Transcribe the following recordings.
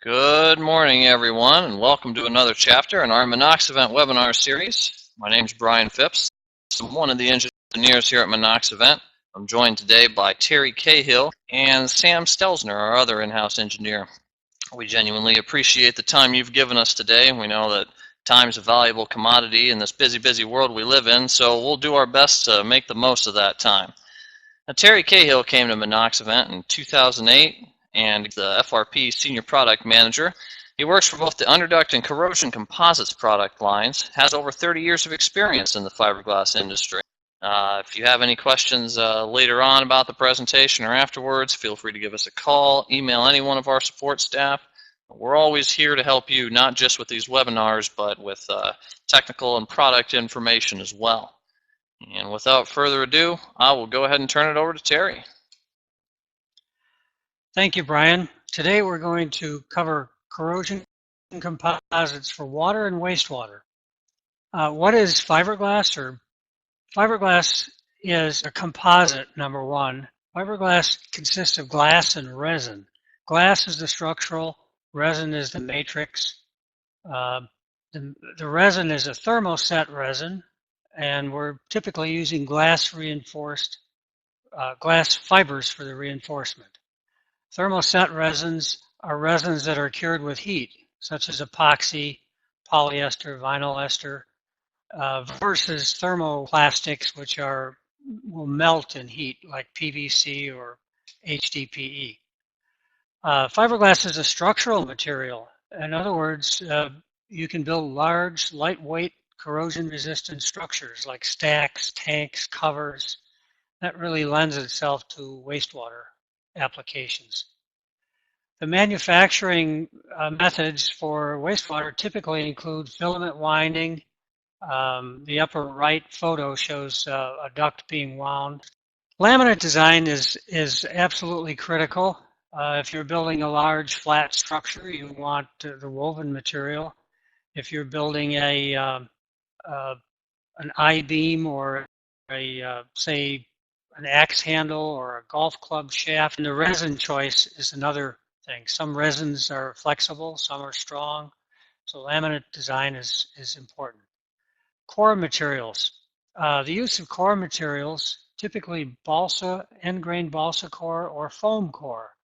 Good morning, everyone, and welcome to another chapter in our Monoxivent webinar series. My name is Brian Phipps. I'm one of the engineers here at Monoxivent. I'm joined today by Terry Cahill and Sam Stelzner, our other in-house engineer. We genuinely appreciate the time you've given us today. We know that time is a valuable commodity in this busy world we live in, so we'll do our best to make the most of that time. Now, Terry Cahill came to Monoxivent in 2008 and the FRP Senior Product Manager. He works for both the underduct and corrosion composites product lines, has over 30 years of experience in the fiberglass industry. If you have any questions later on about the presentation or afterwards, feel free to give us a call, email any one of our support staff. We're always here to help you, not just with these webinars, but with technical and product information as well. And without further ado, I will go ahead and turn it over to Terry. Thank you, Brian. Today we're going to cover corrosion composites for water and wastewater. What is fiberglass? Fiberglass is a composite, number one. Fiberglass consists of glass and resin. Glass is the structural, resin is the matrix. The resin is a thermoset resin, and we're typically using glass fibers for the reinforcement. Thermoset resins are resins that are cured with heat, such as epoxy, polyester, vinyl ester, versus thermoplastics, which will melt in heat, like PVC or HDPE. Fiberglass is a structural material. In other words, you can build large, lightweight, corrosion-resistant structures like stacks, tanks, covers. That really lends itself to wastewater applications. The manufacturing methods for wastewater typically include filament winding. The upper right photo shows a duct being wound. Laminate design is absolutely critical. If you're building a large flat structure, you want the woven material. If you're building an I-beam or say an axe handle or a golf club shaft, and the resin choice is another thing. Some resins are flexible, some are strong, so laminate design is important. Core materials. The use of core materials, typically balsa, end-grain balsa core or foam core,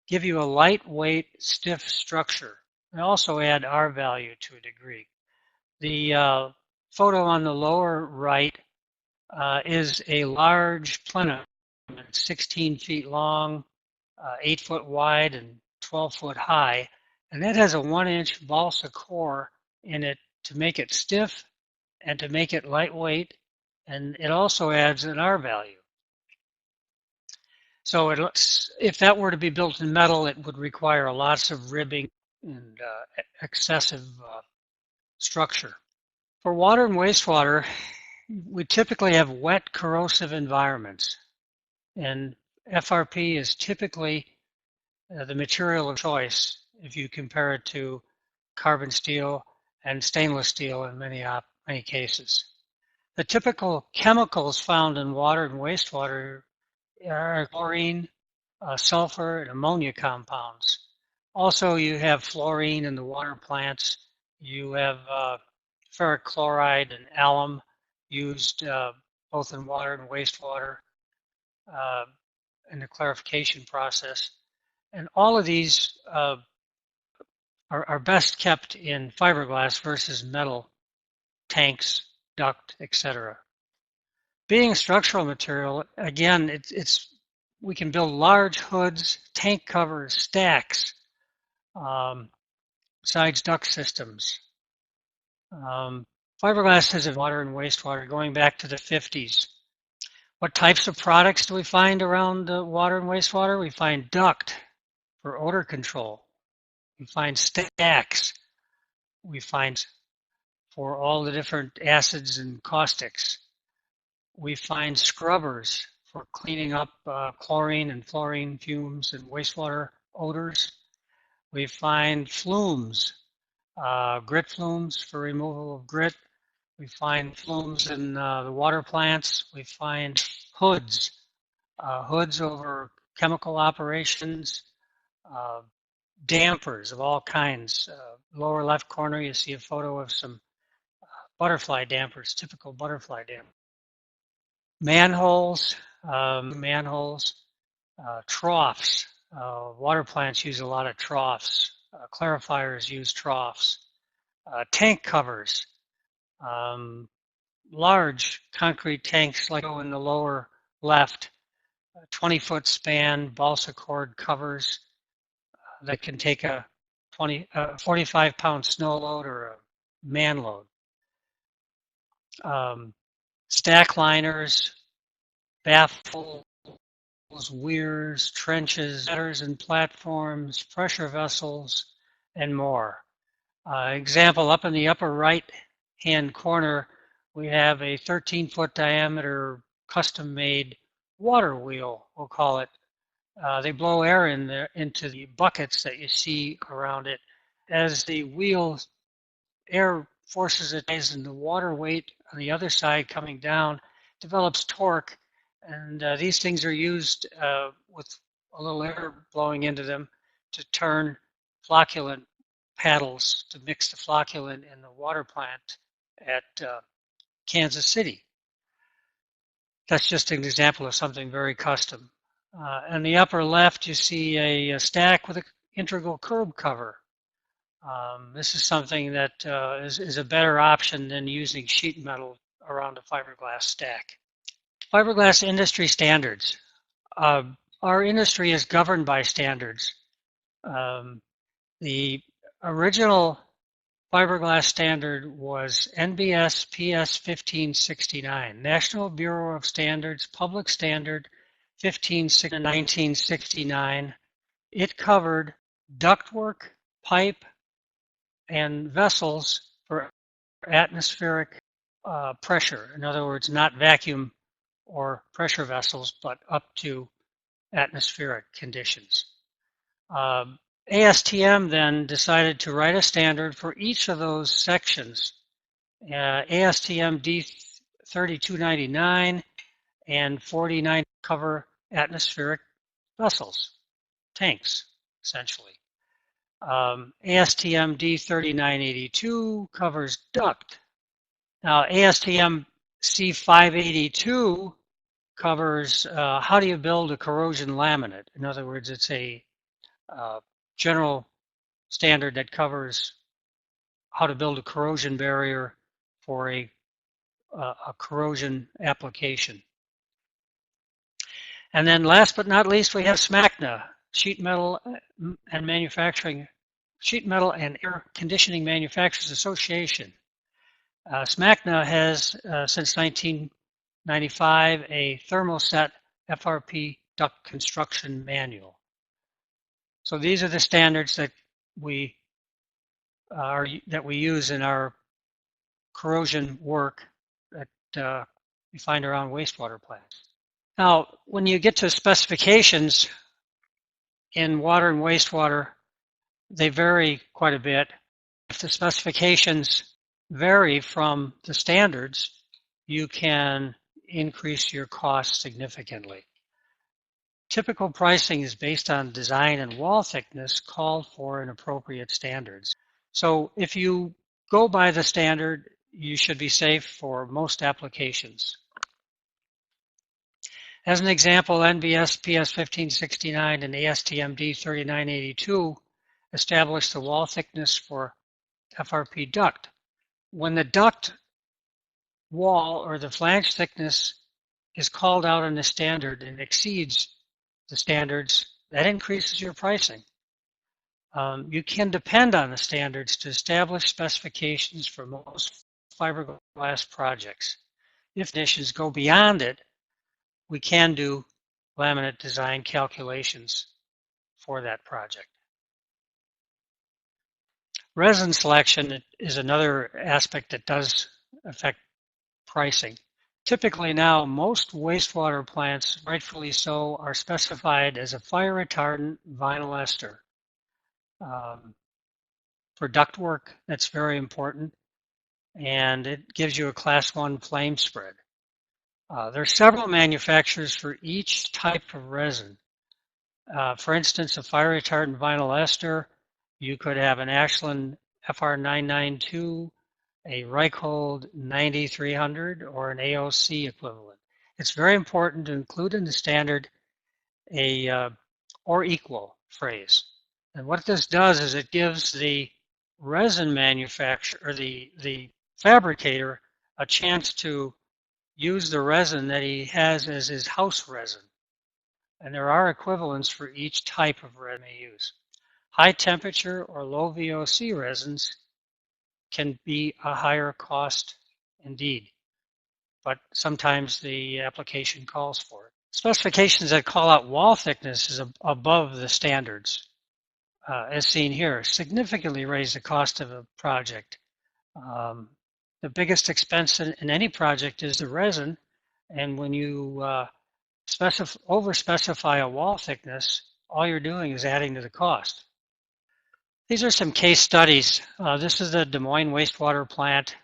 give you a lightweight, stiff structure. They also add R value to a degree. The photo on the lower right is a large plenum, 16 feet long, 8 foot wide, and 12 foot high, and that has a 1-inch balsa core in it to make it stiff and to make it lightweight, and it also adds an R value. So if that were to be built in metal, it would require lots of ribbing and excessive structure. For water and wastewater, we typically have wet, corrosive environments, and FRP is typically the material of choice if you compare it to carbon steel and stainless steel in many cases. The typical chemicals found in water and wastewater are chlorine, sulfur, and ammonia compounds. Also, you have fluorine in the water plants. You have ferric chloride and alum used both in water and wastewater in the clarification process. And all of these are best kept in fiberglass versus metal tanks, duct, etc. Being a structural material, again, we can build large hoods, tank covers, stacks, besides duct systems. Fiberglass has a water and wastewater going back to the 50s. What types of products do we find around water and wastewater? We find duct for odor control. We find stacks. We find for all the different acids and caustics. We find scrubbers for cleaning up chlorine and fluorine fumes and wastewater odors. We find flumes, grit flumes for removal of grit. We find flumes in the water plants. We find hoods over chemical operations, dampers of all kinds. Lower left corner, you see a photo of some butterfly dampers, typical butterfly dampers. Manholes, troughs. Water plants use a lot of troughs. Clarifiers use troughs. Tank covers. Large concrete tanks like in the lower left, 20-foot span balsa cord covers that can take a 45-pound snow load or a man load. Stack liners, baffles, weirs, trenches, ladders and platforms, pressure vessels, and more. Example, up in the upper right-hand corner, we have a 13-foot diameter custom-made water wheel, we'll call it. They blow air in there into the buckets that you see around it. As the wheel, air forces it and the water weight on the other side coming down develops torque, and these things are used with a little air blowing into them to turn flocculant paddles to mix the flocculant in the water plant at Kansas City. That's just an example of something very custom. In the upper left, you see a stack with an integral curb cover. This is something that is a better option than using sheet metal around a fiberglass stack. Fiberglass industry standards. Our industry is governed by standards. The original fiberglass standard was NBS PS 1569, National Bureau of Standards, Public Standard 1969. It covered ductwork, pipe, and vessels for atmospheric pressure. In other words, not vacuum or pressure vessels, but up to atmospheric conditions. ASTM then decided to write a standard for each of those sections. ASTM D3299 and 49 cover atmospheric vessels, tanks, essentially. ASTM D3982 covers duct. Now, ASTM C582 covers how do you build a corrosion laminate. In other words, it's a general standard that covers how to build a corrosion barrier for a corrosion application. And then last but not least, we have SMACNA, Sheet Metal and Air Conditioning Manufacturers Association. SMACNA has, since 1995, a thermoset FRP duct construction manual. So these are the standards that we use in our corrosion work that we find around wastewater plants. Now, when you get to specifications in water and wastewater, they vary quite a bit. If the specifications vary from the standards, you can increase your costs significantly. Typical pricing is based on design and wall thickness called for in appropriate standards. So if you go by the standard, you should be safe for most applications. As an example, NBS PS 1569 and ASTM D3982 establish the wall thickness for FRP duct. When the duct wall or the flange thickness is called out in the standard and exceeds the standards, that increases your pricing. You can depend on the standards to establish specifications for most fiberglass projects. If conditions go beyond it, we can do laminate design calculations for that project. Resin selection is another aspect that does affect pricing. Typically now, most wastewater plants, rightfully so, are specified as a fire retardant vinyl ester. For ductwork, that's very important, and it gives you a Class 1 flame spread. There are several manufacturers for each type of resin. For instance, a fire retardant vinyl ester You could have an Ashland FR992, a Reichhold 9300, or an AOC equivalent. It's very important to include in the standard a or equal phrase. And what this does is it gives the resin manufacturer or the fabricator a chance to use the resin that he has as his house resin. And there are equivalents for each type of resin they use. High temperature or low VOC resins can be a higher cost indeed, but sometimes the application calls for it. Specifications that call out wall thickness is above the standards, as seen here, significantly raise the cost of a project. The biggest expense in any project is the resin, and when you over-specify a wall thickness, all you're doing is adding to the cost. These are some case studies. This is the Des Moines wastewater plant.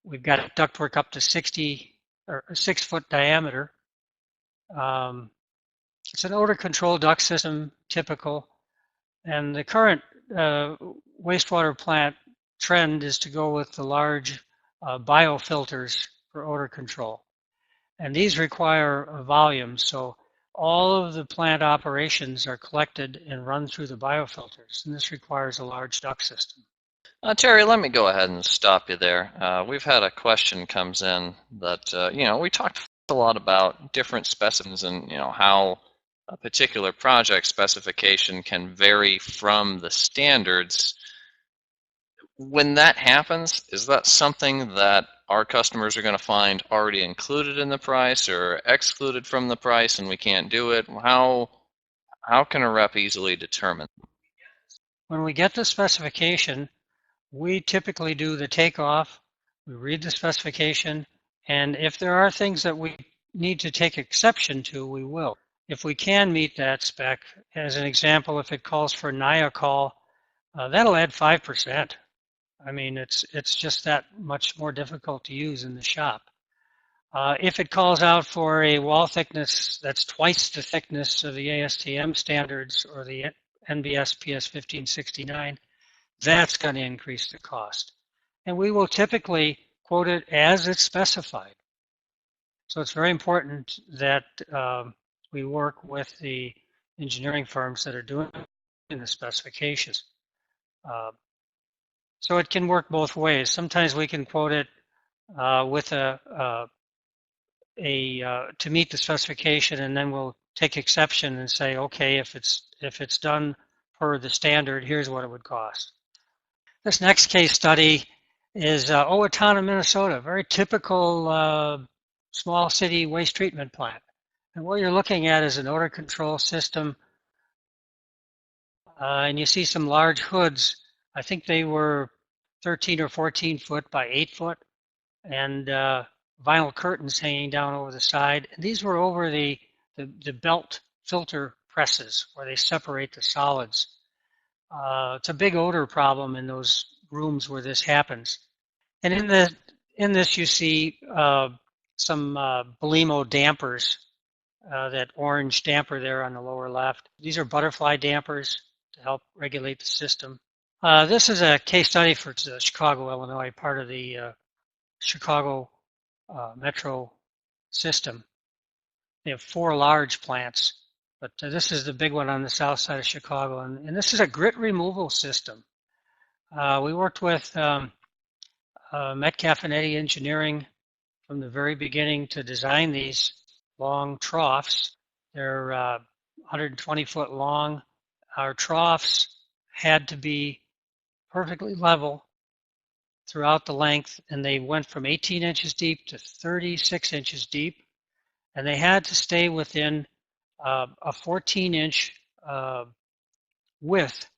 We've got ductwork up to 60 or 6-foot diameter. It's an odor control duct system, typical. And the current wastewater plant trend is to go with the large biofilters for odor control. And these require a volume, so all of the plant operations are collected and run through the biofilters, and this requires a large duct system. Terry, let me go ahead and stop you there. We've had a question comes in that, we talked a lot about different specimens and, how a particular project specification can vary from the standards. When that happens, is that something that our customers are going to find already included in the price or excluded from the price and we can't do it? How can a rep easily determine? When we get the specification, we typically do the takeoff, we read the specification, and if there are things that we need to take exception to, we will. If we can meet that spec, as an example, if it calls for Niacol, that'll add 5%. I mean, it's just that much more difficult to use in the shop. If it calls out for a wall thickness that's twice the thickness of the ASTM standards or the NBS PS 1569, that's going to increase the cost. And we will typically quote it as it's specified. So it's very important that we work with the engineering firms that are doing the specifications. So it can work both ways. Sometimes we can quote it with to meet the specification, and then we'll take exception and say, okay, if it's done per the standard, here's what it would cost. This next case study is Owatonna, Minnesota, very typical small city waste treatment plant. And what you're looking at is an odor control system, and you see some large hoods. I think they were 13 or 14 foot by 8 foot, and vinyl curtains hanging down over the side. And these were over the belt filter presses where they separate the solids. It's a big odor problem in those rooms where this happens. And in this you see some Belimo dampers, that orange damper there on the lower left. These are butterfly dampers to help regulate the system. This is a case study for Chicago, Illinois, part of the Chicago metro system. They have 4 large plants, but this is the big one on the south side of Chicago, and this is a grit removal system. We worked with Metcalf and Eddy Engineering from the very beginning to design these long troughs. They're 120 foot long. Our troughs had to be perfectly level throughout the length, and they went from 18 inches deep to 36 inches deep, and they had to stay within a 14-inch width,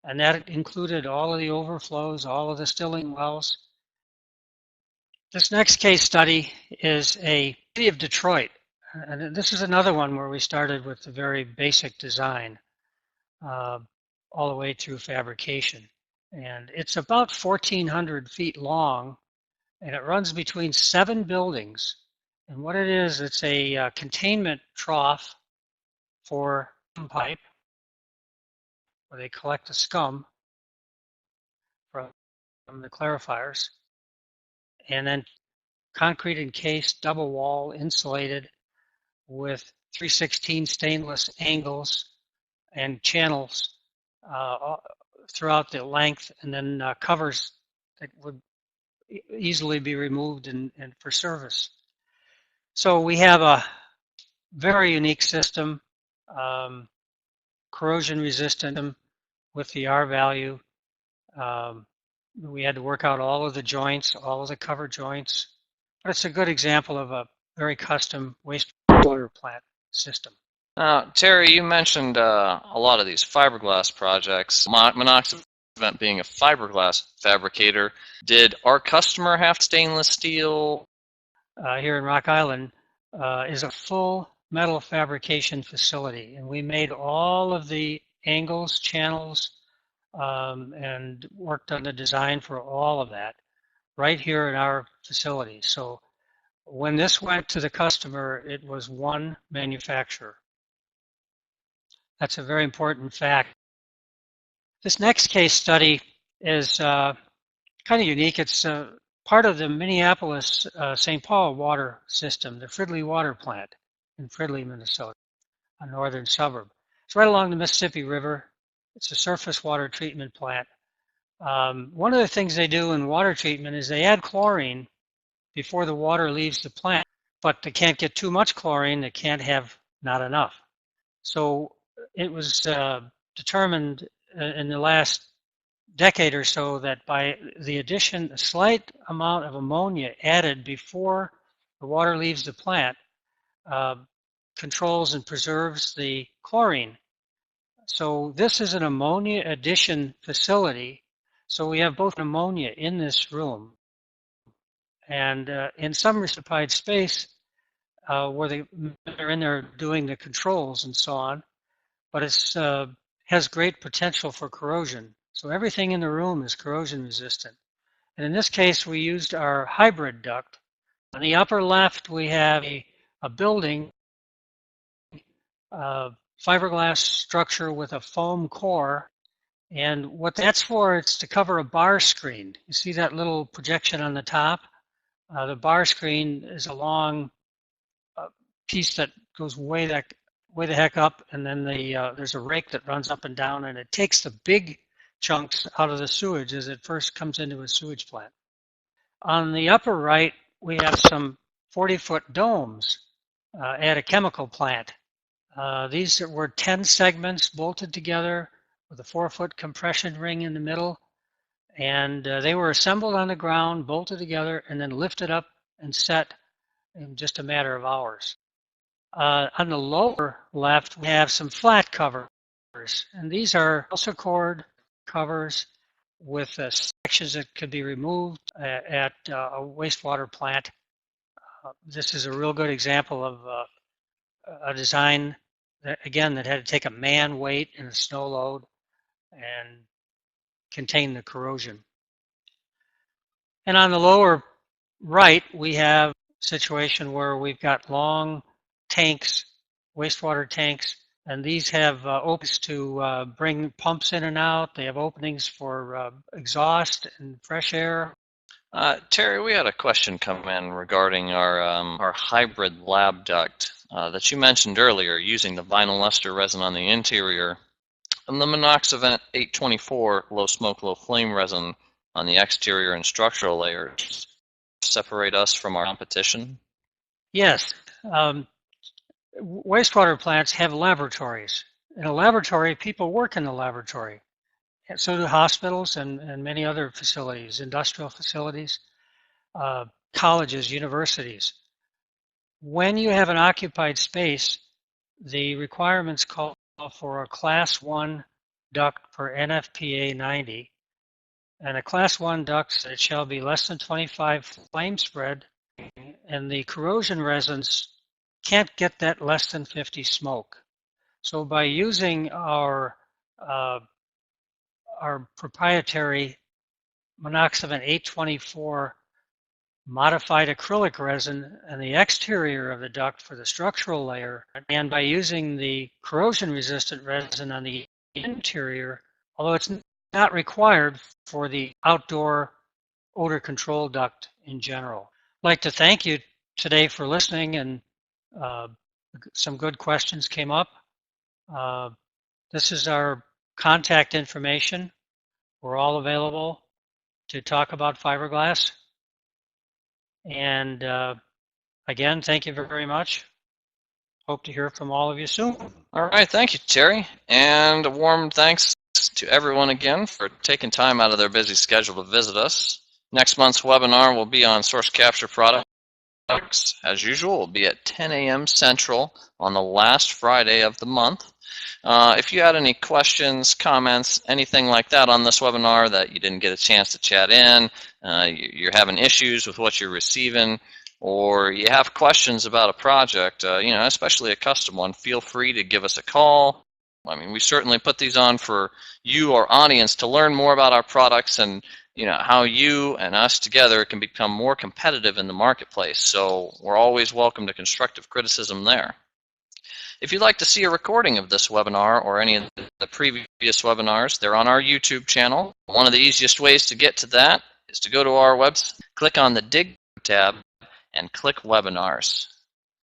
and that included all of the overflows, all of the stilling wells. This next case study is a city of Detroit, and this is another one where we started with the very basic design all the way through fabrication. And it's about 1,400 feet long, and it runs between 7 buildings. And what it is, it's a containment trough for pipe. where they collect the scum from the clarifiers, and then concrete encased, double wall, insulated with 316 stainless angles and channels throughout the length, and then covers that would easily be removed and for service. So we have a very unique system, corrosion resistant with the R value. We had to work out all of the joints, all of the cover joints, but it's a good example of a very custom wastewater plant system. Terry, you mentioned a lot of these fiberglass projects. Monoxivent being a fiberglass fabricator, did our customer have stainless steel? Here in Rock Island is a full metal fabrication facility, and we made all of the angles, channels, and worked on the design for all of that right here in our facility. So when this went to the customer, it was one manufacturer. That's a very important fact. This next case study is kind of unique. It's part of the Minneapolis St. Paul water system, the Fridley Water Plant in Fridley, Minnesota, a northern suburb. It's right along the Mississippi River. It's a surface water treatment plant. One of the things they do in water treatment is they add chlorine before the water leaves the plant, but they can't get too much chlorine. They can't have not enough. So it was determined in the last decade or so that by the addition, a slight amount of ammonia added before the water leaves the plant controls and preserves the chlorine. So this is an ammonia addition facility. So we have both ammonia in this room and in some occupied space where they're in there doing the controls and so on, but it has great potential for corrosion. So everything in the room is corrosion resistant. And in this case, we used our hybrid duct. On the upper left, we have a building, fiberglass structure with a foam core. And what that's for, it's to cover a bar screen. You see that little projection on the top? The bar screen is a long piece that goes way the heck up, and then there's a rake that runs up and down, and it takes the big chunks out of the sewage as it first comes into a sewage plant. On the upper right, we have some 40-foot domes at a chemical plant. These were 10 segments bolted together with a 4-foot compression ring in the middle, and they were assembled on the ground, bolted together, and then lifted up and set in just a matter of hours. On the lower left, we have some flat covers, and these are balsa cord covers with sections that could be removed at a wastewater plant. This is a real good example of a design that, again, that had to take a man weight and a snow load and contain the corrosion. And on the lower right, we have a situation where we've got long tanks, wastewater tanks, and these have openings to bring pumps in and out. They have openings for exhaust and fresh air. Terry, we had a question come in regarding our hybrid lab duct that you mentioned earlier, using the vinyl ester resin on the interior and the Monoxivent 824 low smoke, low flame resin on the exterior and structural layers. Separate us from our competition? Yes. Wastewater plants have laboratories. In a laboratory, people work in the laboratory. So do hospitals and many other facilities, industrial facilities, colleges, universities. When you have an occupied space, the requirements call for a Class 1 duct per NFPA 90. And a Class 1 duct, it shall be less than 25 flame spread, and the corrosion resins can't get that less than 50 smoke. So by using our proprietary Monoxivent 824 modified acrylic resin and the exterior of the duct for the structural layer, and by using the corrosion resistant resin on the interior, although it's not required for the outdoor odor control duct in general. I'd like to thank you today for listening, and some good questions came up. This is our contact information. We're all available to talk about fiberglass. And again, thank you very much. Hope to hear from all of you soon. All right, thank you, Terry. And a warm thanks to everyone again for taking time out of their busy schedule to visit us. Next month's webinar will be on source capture products. As usual, it will be at 10 a.m. Central on the last Friday of the month. If you had any questions, comments, anything like that on this webinar that you didn't get a chance to chat in, you're having issues with what you're receiving, or you have questions about a project, especially a custom one, feel free to give us a call. I mean, we certainly put these on for you, our audience, to learn more about our products and how you and us together can become more competitive in the marketplace. So we're always welcome to constructive criticism there. If you'd like to see a recording of this webinar or any of the previous webinars, they're on our YouTube channel. One of the easiest ways to get to that is to go to our website, click on the Dig tab, and click Webinars.